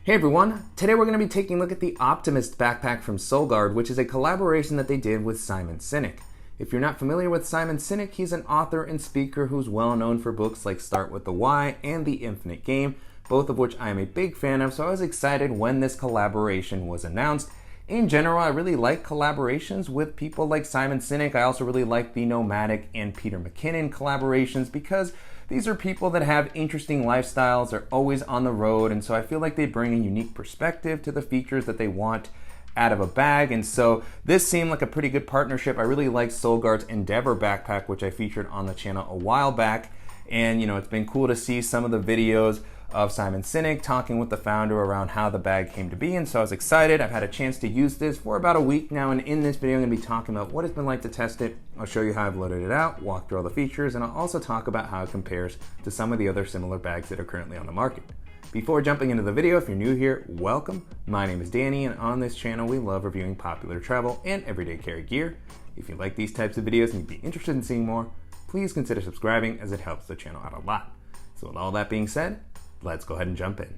Hey everyone, today we're going to be taking a look at the Optimist backpack from Solgaard, which is a collaboration that they did with Simon Sinek. If you're not familiar with Simon Sinek, he's an author and speaker who's well known for books like Start With The Why and The Infinite Game, both of which I am a big fan of, so I was excited when this collaboration was announced. In general, I really like collaborations with people like Simon Sinek. I also really like the Nomadic and Peter McKinnon collaborations because these are people that have interesting lifestyles, they're always on the road, and so I feel like they bring a unique perspective to the features that they want out of a bag, and so this seemed like a pretty good partnership. I really like Solgaard's Endeavor backpack, which I featured on the channel a while back, and it's been cool to see some of the videos of Simon Sinek talking with the founder around how the bag came to be, and so I was excited. I've had a chance to use this for about a week now, and in this video I'm going to be talking about what it's been like to test it. I'll show you how I've loaded it out, walk through all the features, and I'll also talk about how it compares to some of the other similar bags that are currently on the market. Before jumping into the video, if you're new here, welcome. My name is Danny, and on this channel we love reviewing popular travel and everyday carry gear. If you like these types of videos and you'd be interested in seeing more, please consider subscribing as it helps the channel out a lot. So with all that being said, let's go ahead and jump in.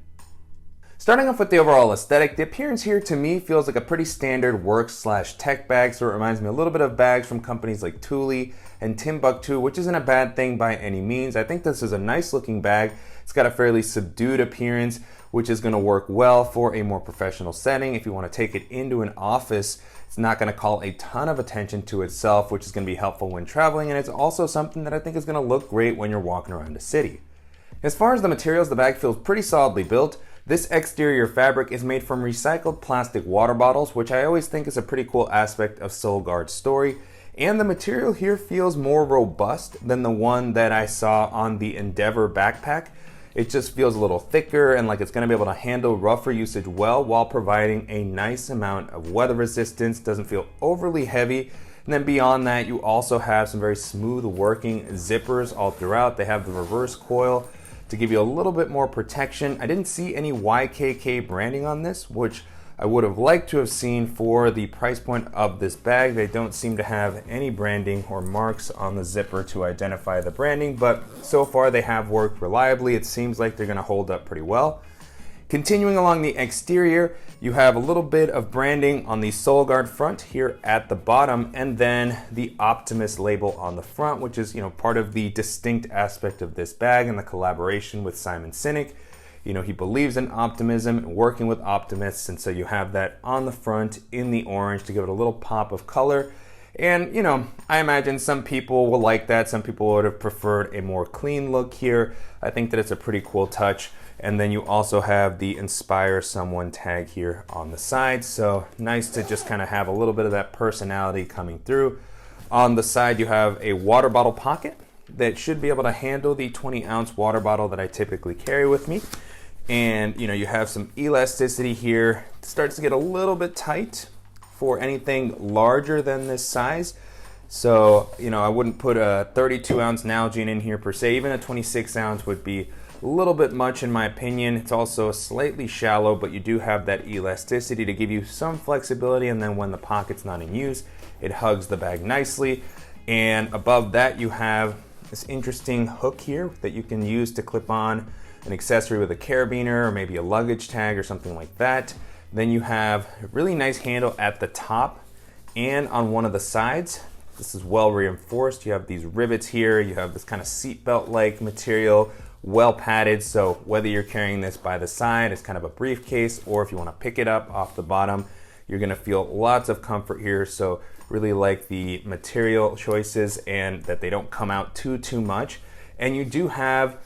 Starting off with the overall aesthetic, the appearance here to me feels like a pretty standard work/tech bag, so it reminds me a little bit of bags from companies like Thule and Timbuktu, which isn't a bad thing by any means. I think this is a nice looking bag. It's got a fairly subdued appearance, which is going to work well for a more professional setting. If you want to take it into an office, it's not going to call a ton of attention to itself, which is going to be helpful when traveling, and it's also something that I think is going to look great when you're walking around a city. As far as the materials, the bag feels pretty solidly built. This exterior fabric is made from recycled plastic water bottles, which I always think is a pretty cool aspect of Solgaard's story. And the material here feels more robust than the one that I saw on the Endeavor backpack. It just feels a little thicker and like it's going to be able to handle rougher usage well while providing a nice amount of weather resistance. Doesn't feel overly heavy. And then beyond that, you also have some very smooth working zippers all throughout. They have the reverse coil to give you a little bit more protection. I didn't see any YKK branding on this, which I would have liked to have seen for the price point of this bag. They don't seem to have any branding or marks on the zipper to identify the branding, but so far they have worked reliably. It seems like they're gonna hold up pretty well. Continuing along the exterior, you have a little bit of branding on the Solgaard front here at the bottom, and then the Optimist label on the front, which is part of the distinct aspect of this bag and the collaboration with Simon Sinek. He believes in optimism and working with optimists, and so you have that on the front in the orange to give it a little pop of color. And I imagine some people will like that. Some people would have preferred a more clean look here. I think that it's a pretty cool touch. And then you also have the Inspire Someone tag here on the side. So nice to just kind of have a little bit of that personality coming through. On the side, you have a water bottle pocket that should be able to handle the 20-ounce water bottle that I typically carry with me. And you have some elasticity here. It starts to get a little bit tight for anything larger than this size. So, I wouldn't put a 32-ounce Nalgene in here per se. Even a 26-ounce would be a little bit much in my opinion. It's also slightly shallow, but you do have that elasticity to give you some flexibility, and then when the pocket's not in use, it hugs the bag nicely. And above that, you have this interesting hook here that you can use to clip on an accessory with a carabiner or maybe a luggage tag or something like that. Then you have a really nice handle at the top and on one of the sides. This is well reinforced. You have these rivets here. You have this kind of seatbelt-like material, well padded, so whether you're carrying this by the side as kind of a briefcase or if you want to pick it up off the bottom, you're going to feel lots of comfort here. So really like the material choices and that they don't come out too much. And you do have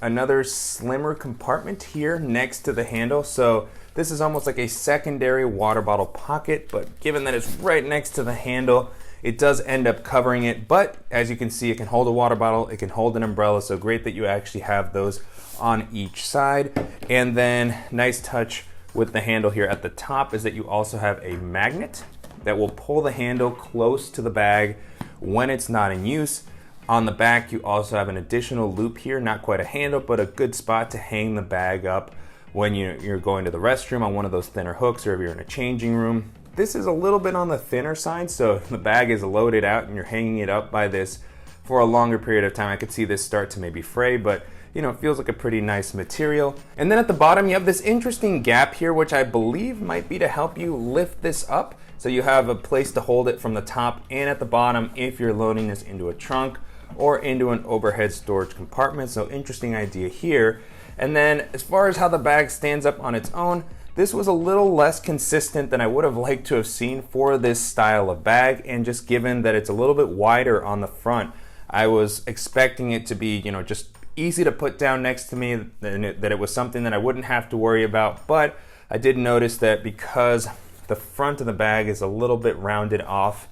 another slimmer compartment here next to the handle, so this is almost like a secondary water bottle pocket, but given that it's right next to the handle, it does end up covering it. But as you can see, it can hold a water bottle, it can hold an umbrella, so great that you actually have those on each side. And then nice touch with the handle here at the top is that you also have a magnet that will pull the handle close to the bag when it's not in use. On the back, you also have an additional loop here, not quite a handle, but a good spot to hang the bag up when you're going to the restroom on one of those thinner hooks, or if you're in a changing room. This is a little bit on the thinner side, so the bag is loaded out and you're hanging it up by this for a longer period of time. I could see this start to maybe fray, but you know, it feels like a pretty nice material. And then at the bottom, you have this interesting gap here, which I believe might be to help you lift this up. So you have a place to hold it from the top and at the bottom if you're loading this into a trunk or into an overhead storage compartment. So interesting idea here. And then as far as how the bag stands up on its own, this was a little less consistent than I would have liked to have seen for this style of bag. And just given that it's a little bit wider on the front, I was expecting it to be, you know, just easy to put down next to me, that it was something that I wouldn't have to worry about. But I did notice that because the front of the bag is a little bit rounded off,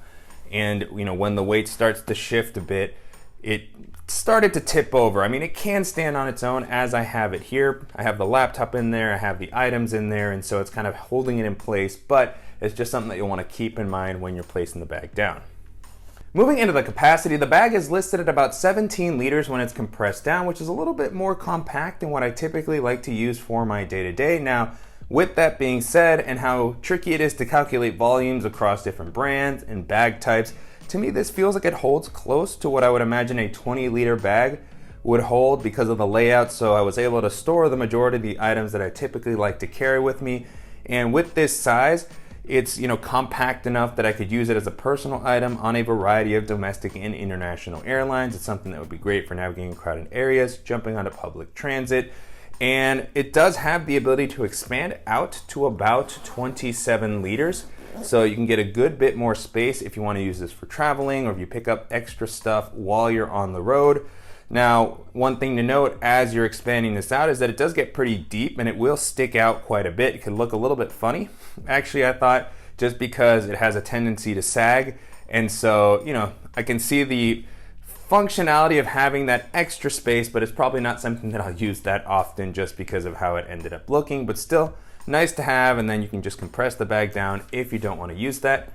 and you know, when the weight starts to shift a bit, it started to tip over. I mean, it can stand on its own as I have it here. I have the laptop in there, I have the items in there, and so it's kind of holding it in place, but it's just something that you'll want to keep in mind when you're placing the bag down. Moving into the capacity, the bag is listed at about 17 liters when it's compressed down, which is a little bit more compact than what I typically like to use for my day-to-day. Now, with that being said, and how tricky it is to calculate volumes across different brands and bag types, to me this feels like it holds close to what I would imagine a 20-liter bag would hold because of the layout. So I was able to store the majority of the items that I typically like to carry with me. And with this size, it's, you know, compact enough that I could use it as a personal item on a variety of domestic and international airlines. It's something that would be great for navigating crowded areas, jumping onto public transit. And it does have the ability to expand out to about 27 liters. So you can get a good bit more space if you want to use this for traveling or if you pick up extra stuff while you're on the road. Now, one thing to note as you're expanding this out is that it does get pretty deep and it will stick out quite a bit. It can look a little bit funny. Actually, I thought, just because it has a tendency to sag. And so, you know, I can see the functionality of having that extra space, but it's probably not something that I'll use that often just because of how it ended up looking, but still nice to have. And then you can just compress the bag down if you don't want to use that.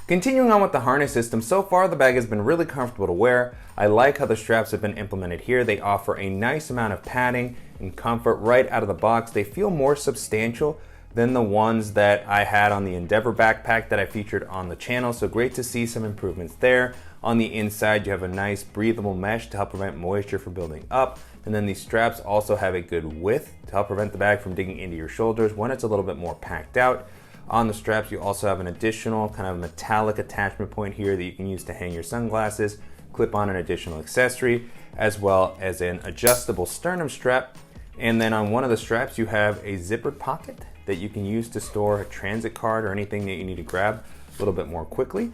Continuing on with the harness system, so far the bag has been really comfortable to wear. I like how the straps have been implemented here. They offer a nice amount of padding and comfort right out of the box. They feel more substantial than the ones that I had on the Endeavor backpack that I featured on the channel. So great to see some improvements there. On the inside, you have a nice breathable mesh to help prevent moisture from building up. And then these straps also have a good width to help prevent the bag from digging into your shoulders when it's a little bit more packed out. On the straps, you also have an additional kind of metallic attachment point here that you can use to hang your sunglasses, clip on an additional accessory, as well as an adjustable sternum strap. And then on one of the straps, you have a zippered pocket that you can use to store a transit card or anything that you need to grab a little bit more quickly.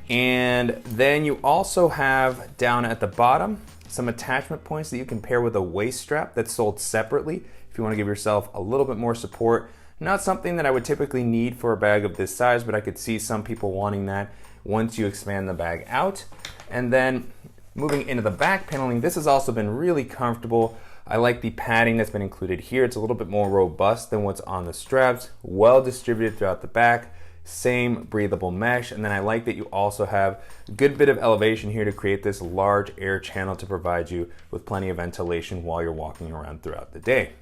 And then you also have down at the bottom some attachment points that you can pair with a waist strap that's sold separately if you want to give yourself a little bit more support. Not something that I would typically need for a bag of this size, but I could see some people wanting that once you expand the bag out. And then moving into the back paneling, this has also been really comfortable. I like the padding that's been included here. It's a little bit more robust than what's on the straps, well distributed throughout the back, same breathable mesh. And then I like that you also have a good bit of elevation here to create this large air channel to provide you with plenty of ventilation while you're walking around throughout the day.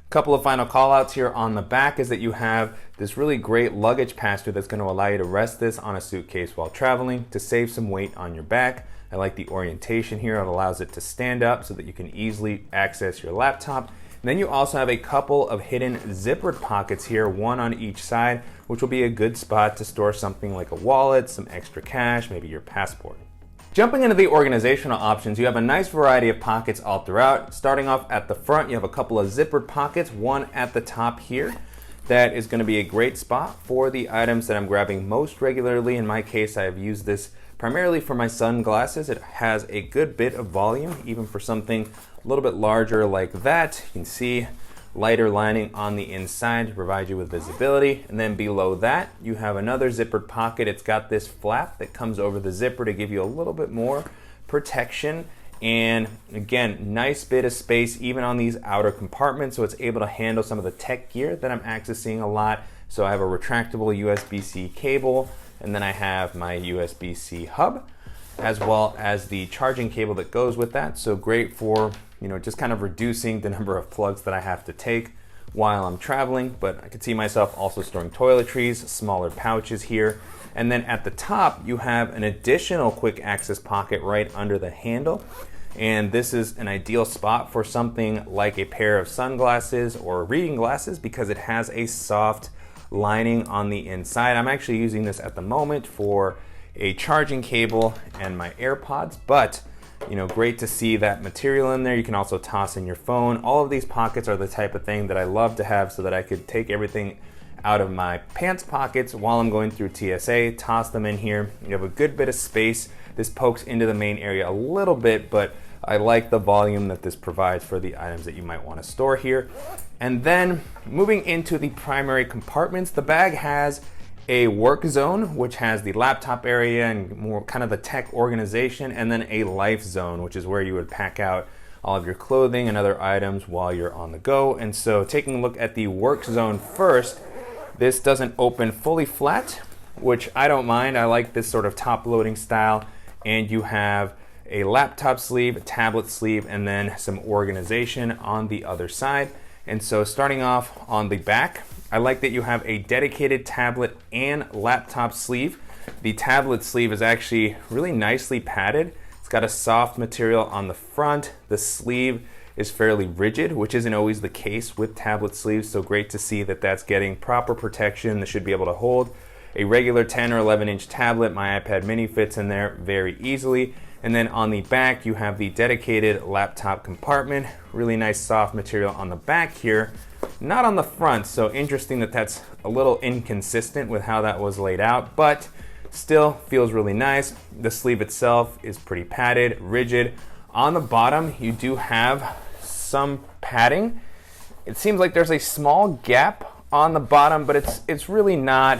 Couple of final call outs here on the back is that you have this really great luggage pass-through that's going to allow you to rest this on a suitcase while traveling to save some weight on your back. I like the orientation here. It allows it to stand up so that you can easily access your laptop. And then you also have a couple of hidden zippered pockets here, one on each side, which will be a good spot to store something like a wallet, some extra cash, maybe your passport. Jumping into the organizational options, you have a nice variety of pockets all throughout. Starting off at the front, you have a couple of zippered pockets, one at the top here. That is going to be a great spot for the items that I'm grabbing most regularly. In my case, I have used this primarily for my sunglasses. It has a good bit of volume, even for something a little bit larger like that. You can see lighter lining on the inside to provide you with visibility. And then below that, you have another zippered pocket. It's got this flap that comes over the zipper to give you a little bit more protection. And again, nice bit of space even on these outer compartments, so it's able to handle some of the tech gear that I'm accessing a lot. So I have a retractable USB-C cable, and then I have my USB-C hub, as well as the charging cable that goes with that. So great for, you know, just kind of reducing the number of plugs that I have to take while I'm traveling. But I could see myself also storing toiletries, smaller pouches here. And then at the top, you have an additional quick access pocket right under the handle. And this is an ideal spot for something like a pair of sunglasses or reading glasses because it has a soft lining on the inside. I'm actually using this at the moment for a charging cable and my AirPods, but great to see that material in there. You can also toss in your phone. All of these pockets are the type of thing that I love to have so that I could take everything out of my pants pockets while I'm going through TSA, toss them in here. You have a good bit of space. This pokes into the main area a little bit, but I like the volume that this provides for the items that you might want to store here. And then moving into the primary compartments, the bag has a work zone, which has the laptop area and more kind of the tech organization, and then a life zone, which is where you would pack out all of your clothing and other items while you're on the go. And so taking a look at the work zone first, this doesn't open fully flat, which I don't mind. I like this sort of top loading style. And you have a laptop sleeve, a tablet sleeve, and then some organization on the other side. And so starting off on the back, I like that you have a dedicated tablet and laptop sleeve. The tablet sleeve is actually really nicely padded. It's got a soft material on the front. The sleeve is fairly rigid, which isn't always the case with tablet sleeves. So great to see that that's getting proper protection. This should be able to hold a regular 10 or 11 inch tablet. My iPad mini fits in there very easily. And then on the back, you have the dedicated laptop compartment. Really nice soft material on the back here, not on the front. So interesting that that's a little inconsistent with how that was laid out, but still feels really nice. The sleeve itself is pretty padded, rigid. On the bottom, you do have some padding. It seems like there's a small gap on the bottom, but it's really not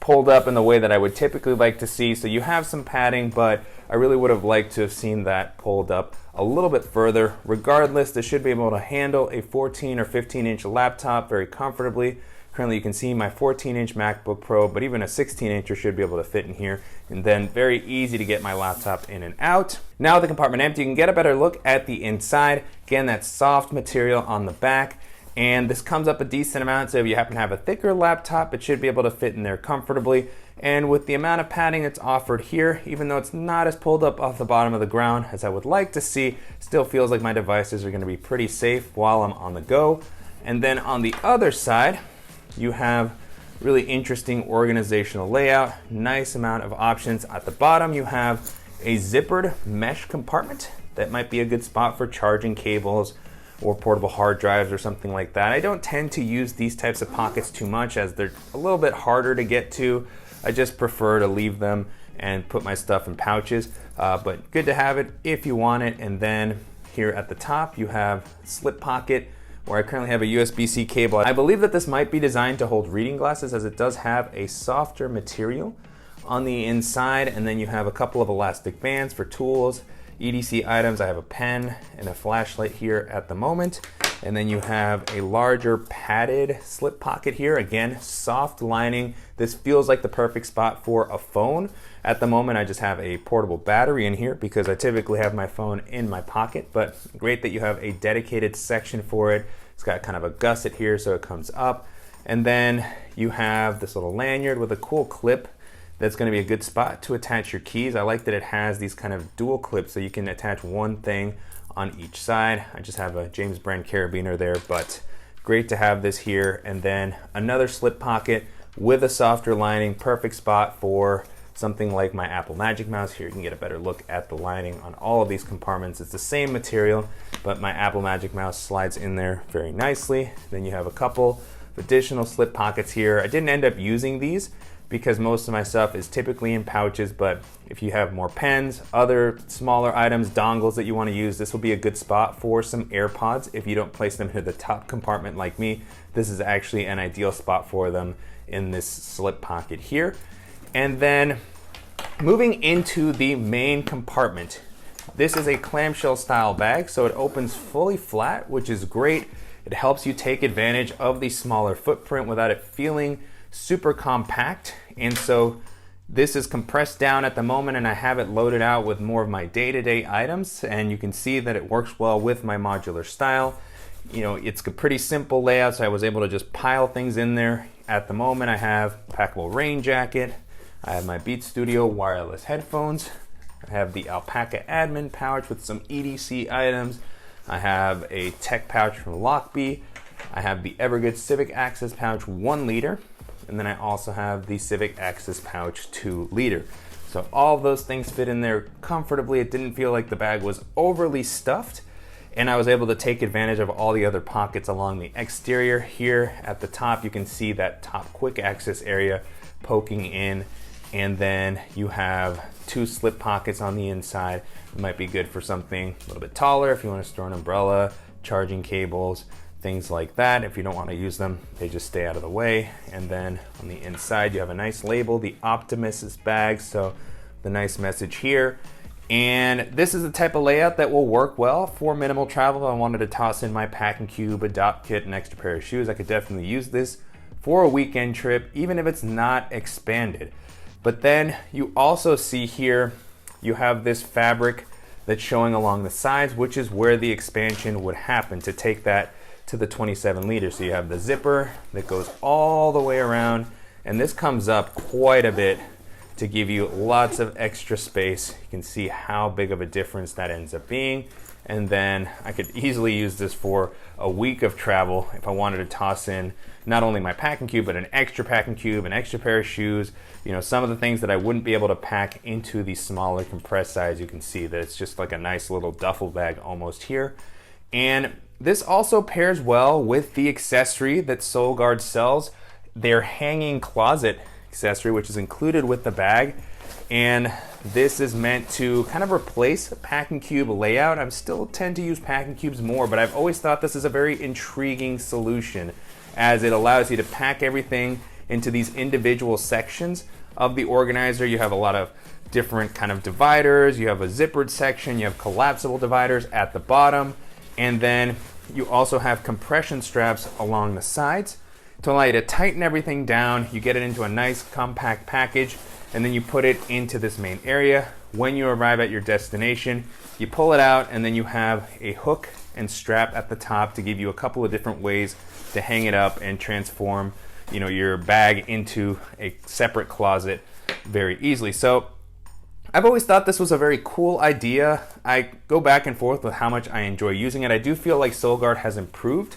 pulled up in the way that I would typically like to see. So you have some padding, but I really would have liked to have seen that pulled up a little bit further. Regardless, this should be able to handle a 14 or 15 inch laptop very comfortably. Currently you can see my 14 inch MacBook Pro, but even a 16 incher should be able to fit in here. And then very easy to get my laptop in and out. Now with the compartment empty, you can get a better look at the inside. Again, that soft material on the back. And this comes up a decent amount, so if you happen to have a thicker laptop, it should be able to fit in there comfortably. And with the amount of padding that's offered here, even though it's not as pulled up off the bottom of the ground as I would like to see, still feels like my devices are going to be pretty safe while I'm on the go. And then on the other side, you have really interesting organizational layout, nice amount of options. At the bottom, you have a zippered mesh compartment that might be a good spot for charging cables or portable hard drives or something like that. I don't tend to use these types of pockets too much as they're a little bit harder to get to. I just prefer to leave them and put my stuff in pouches, but good to have it if you want it. And then here at the top, you have slip pocket where I currently have a USB-C cable. I believe that this might be designed to hold reading glasses as it does have a softer material on the inside. And then you have a couple of elastic bands for tools, EDC items. I have a pen and a flashlight here at the moment. And then you have a larger padded slip pocket here. Again, soft lining. This feels like the perfect spot for a phone. At the moment, I just have a portable battery in here because I typically have my phone in my pocket, but great that you have a dedicated section for it. It's got kind of a gusset here so it comes up. And then you have this little lanyard with a cool clip that's going to be a good spot to attach your keys. I like that it has these kind of dual clips so you can attach one thing on each side. I just have a James brand carabiner there, but great to have this here. And then another slip pocket with a softer lining, perfect spot for something like my Apple Magic Mouse. Here you can get a better look at the lining on all of these compartments. It's the same material, but my Apple Magic Mouse slides in there very nicely. Then you have a couple of additional slip pockets here. I didn't end up using these because most of my stuff is typically in pouches, but if you have more pens, other smaller items, dongles that you want to use, this will be a good spot for some AirPods. If you don't place them into the top compartment like me, this is actually an ideal spot for them in this slip pocket here. And then moving into the main compartment, this is a clamshell style bag, so it opens fully flat, which is great. It helps you take advantage of the smaller footprint without it feeling super compact. And so this is compressed down at the moment and I have it loaded out with more of my day-to-day items, and you can see that it works well with my modular style. You know, it's a pretty simple layout, so I was able to just pile things in there. At the moment I have packable rain jacket, I have my Beat Studio wireless headphones, I have the alpaca admin pouch with some EDC items. I have a tech pouch from Lockbee. I have the Evergood Civic Access pouch 1 liter. And then I also have the Civic Access pouch 2 liter. So all of those things fit in there comfortably. It didn't feel like the bag was overly stuffed. And I was able to take advantage of all the other pockets along the exterior. Here at the top, you can see that top quick access area poking in. And then you have 2 slip pockets on the inside. It might be good for something a little bit taller if you want to store an umbrella, charging cables, things like that. If you don't want to use them, they just stay out of the way. And then on the inside, you have a nice label, the Optimist bag. So the nice message here. And this is the type of layout that will work well for minimal travel. If I wanted to toss in my packing cube, a dock kit, an extra pair of shoes, I could definitely use this for a weekend trip, even if it's not expanded. But then you also see here, you have this fabric that's showing along the sides, which is where the expansion would happen to take that to the 27 liters. So you have the zipper that goes all the way around, and this comes up quite a bit to give you lots of extra space. You can see how big of a difference that ends up being. And then I could easily use this for a week of travel if I wanted to toss in not only my packing cube, but an extra packing cube, an extra pair of shoes, you know, some of the things that I wouldn't be able to pack into the smaller compressed size. You can see that it's just like a nice little duffel bag almost here. And this also pairs well with the accessory that Solgaard sells, their hanging closet accessory, which is included with the bag. And this is meant to kind of replace a packing cube layout. I still tend to use packing cubes more, but I've always thought this is a very intriguing solution, as it allows you to pack everything into these individual sections of the organizer. You have a lot of different kind of dividers. You have a zippered section. You have collapsible dividers at the bottom. And then you also have compression straps along the sides to allow you to tighten everything down. You get it into a nice compact package, and then you put it into this main area. When you arrive at your destination, you pull it out, and then you have a hook and strap at the top to give you a couple of different ways to hang it up and transform, you know, your bag into a separate closet very easily. So I've always thought this was a very cool idea. I go back and forth with how much I enjoy using it. I do feel like Solgaard has improved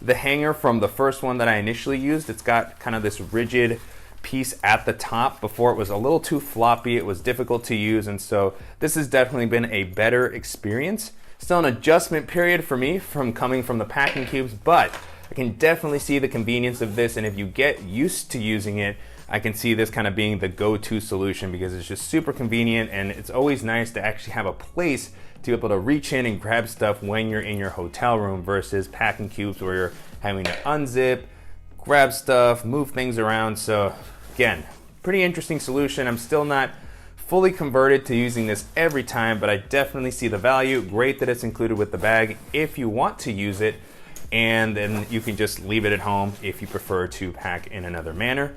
the hanger from the first one that I initially used. It's got kind of this rigid piece at the top. Before, it was a little too floppy. It was difficult to use, and so this has definitely been a better experience. Still an adjustment period for me from coming from the packing cubes, but I can definitely see the convenience of this, and if you get used to using it, I can see this kind of being the go-to solution, because it's just super convenient, and it's always nice to actually have a place to be able to reach in and grab stuff when you're in your hotel room versus packing cubes where you're having to unzip, grab stuff, move things around. So again, pretty interesting solution. I'm still not fully converted to using this every time, but I definitely see the value. Great that it's included with the bag if you want to use it, and then you can just leave it at home if you prefer to pack in another manner.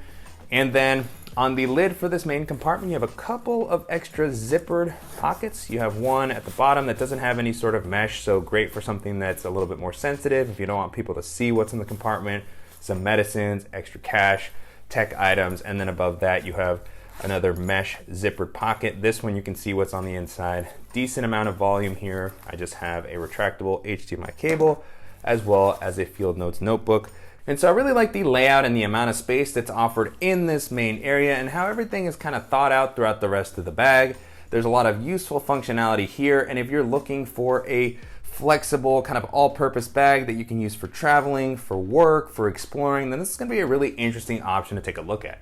And then on the lid for this main compartment, you have a couple of extra zippered pockets. You have one at the bottom that doesn't have any sort of mesh, so great for something that's a little bit more sensitive if you don't want people to see what's in the compartment. Some medicines, extra cash, tech items, and then above that you have another mesh zippered pocket. This one you can see what's on the inside. Decent amount of volume here. I just have a retractable HDMI cable as well as a Field Notes notebook. And so I really like the layout and the amount of space that's offered in this main area, and how everything is kind of thought out throughout the rest of the bag. There's a lot of useful functionality here, and if you're looking for a flexible kind of all-purpose bag that you can use for traveling, for work, for exploring, then this is going to be a really interesting option to take a look at.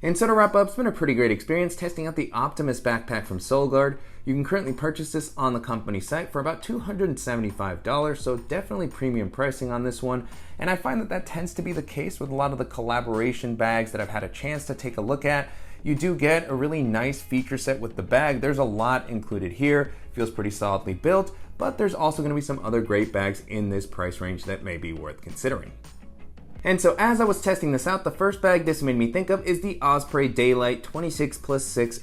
And so to wrap up, it's been a pretty great experience testing out the Optimist backpack from Solgaard. You can currently purchase this on the company site for about $275, so definitely premium pricing on this one. And I find that that tends to be the case with a lot of the collaboration bags that I've had a chance to take a look at. You do get a really nice feature set with the bag. There's a lot included here. Feels pretty solidly built, but there's also going to be some other great bags in this price range that may be worth considering. And so as I was testing this out, the first bag this made me think of is the Osprey Daylight 26+6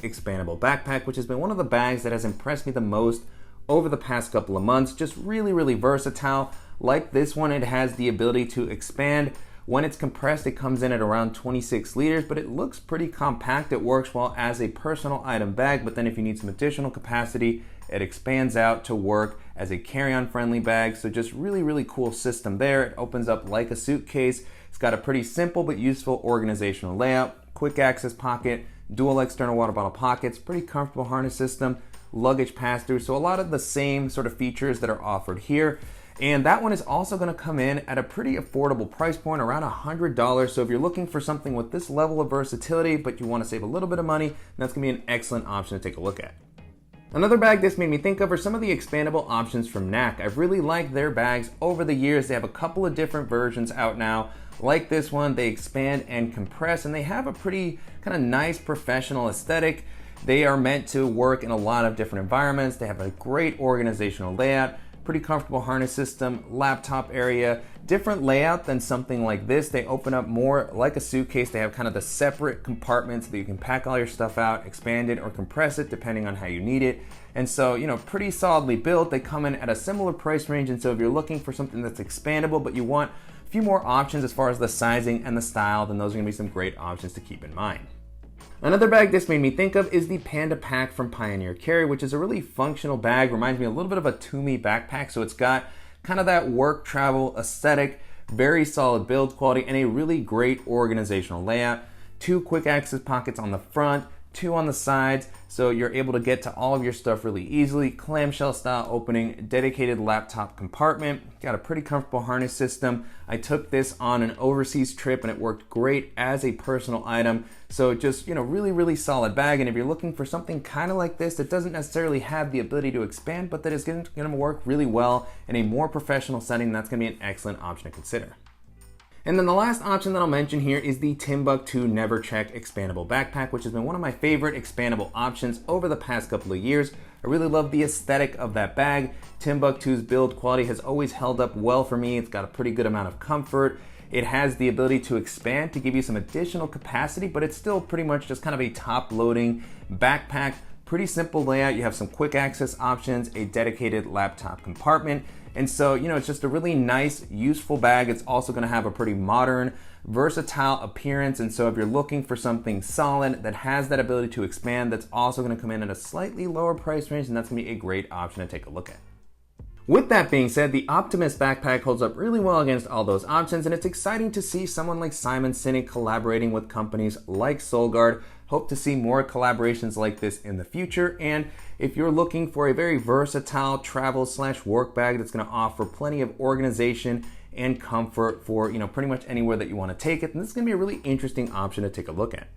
expandable backpack, which has been one of the bags that has impressed me the most over the past couple of months. Just really, really versatile. Like this one, it has the ability to expand When it's compressed, it comes in at around 26 liters, but it looks pretty compact. It works well as a personal item bag, but then if you need some additional capacity, it expands out to work as a carry-on friendly bag. So just really cool system there. It opens up like a suitcase. It's got a pretty simple but useful organizational layout, quick access pocket, dual external water bottle pockets, pretty comfortable harness system, luggage pass-through. So a lot of the same sort of features that are offered here. And that one is also going to come in at a pretty affordable price point, around $100. So if you're looking for something with this level of versatility, but you want to save a little bit of money, that's going to be an excellent option to take a look at. Another bag this made me think of are some of the expandable options from NAC. I've really liked their bags over the years. They have a couple of different versions out now. Like this one, they expand and compress, and they have a pretty kind of nice professional aesthetic. They are meant to work in a lot of different environments. They have a great organizational layout, pretty comfortable harness system, laptop area, different layout than something like this. They open up more like a suitcase. They have kind of the separate compartments that you can pack all your stuff out, expand it or compress it depending on how you need it. And so, pretty solidly built. They come in at a similar price range. And so if you're looking for something that's expandable, but you want a few more options as far as the sizing and the style, then those are gonna be some great options to keep in mind. Another bag this made me think of is the Panda Pack from Pioneer Carry, which is a really functional bag. Reminds me a little bit of a Toomey backpack. So it's got kind of that work travel aesthetic, very solid build quality, and a really great organizational layout. 2 quick access pockets on the front, 2 on the sides, so you're able to get to all of your stuff really easily. Clamshell style opening, dedicated laptop compartment, got a pretty comfortable harness system. I took this on an overseas trip and it worked great as a personal item. So just, really solid bag. And if you're looking for something kind of like this that doesn't necessarily have the ability to expand, but that is going to work really well in a more professional setting, that's going to be an excellent option to consider. And then the last option that I'll mention here is the Timbuk2 Never Check expandable backpack, which has been one of my favorite expandable options over the past couple of years. I really love the aesthetic of that bag. Timbuk2's build quality has always held up well for me. It's got a pretty good amount of comfort. It has the ability to expand to give you some additional capacity, but it's still pretty much just kind of a top-loading backpack. Pretty simple layout. You have some quick access options, a dedicated laptop compartment. And so, it's just a really nice, useful bag. It's also going to have a pretty modern, versatile appearance. And so if you're looking for something solid that has that ability to expand, that's also going to come in at a slightly lower price range, and that's going to be a great option to take a look at. With that being said, the Optimist backpack holds up really well against all those options, and it's exciting to see someone like Simon Sinek collaborating with companies like Solgaard. Hope to see more collaborations like this in the future. And if you're looking for a very versatile travel/work bag that's going to offer plenty of organization and comfort for pretty much anywhere that you want to take it, then this is going to be a really interesting option to take a look at.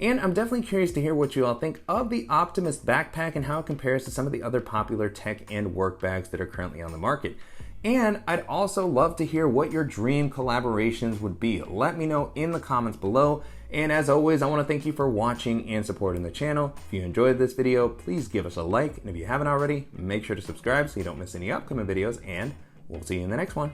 And I'm definitely curious to hear what you all think of the Optimist backpack and how it compares to some of the other popular tech and work bags that are currently on the market. And I'd also love to hear what your dream collaborations would be. Let me know in the comments below. And as always, I want to thank you for watching and supporting the channel. If you enjoyed this video, please give us a like. And if you haven't already, make sure to subscribe so you don't miss any upcoming videos. And we'll see you in the next one.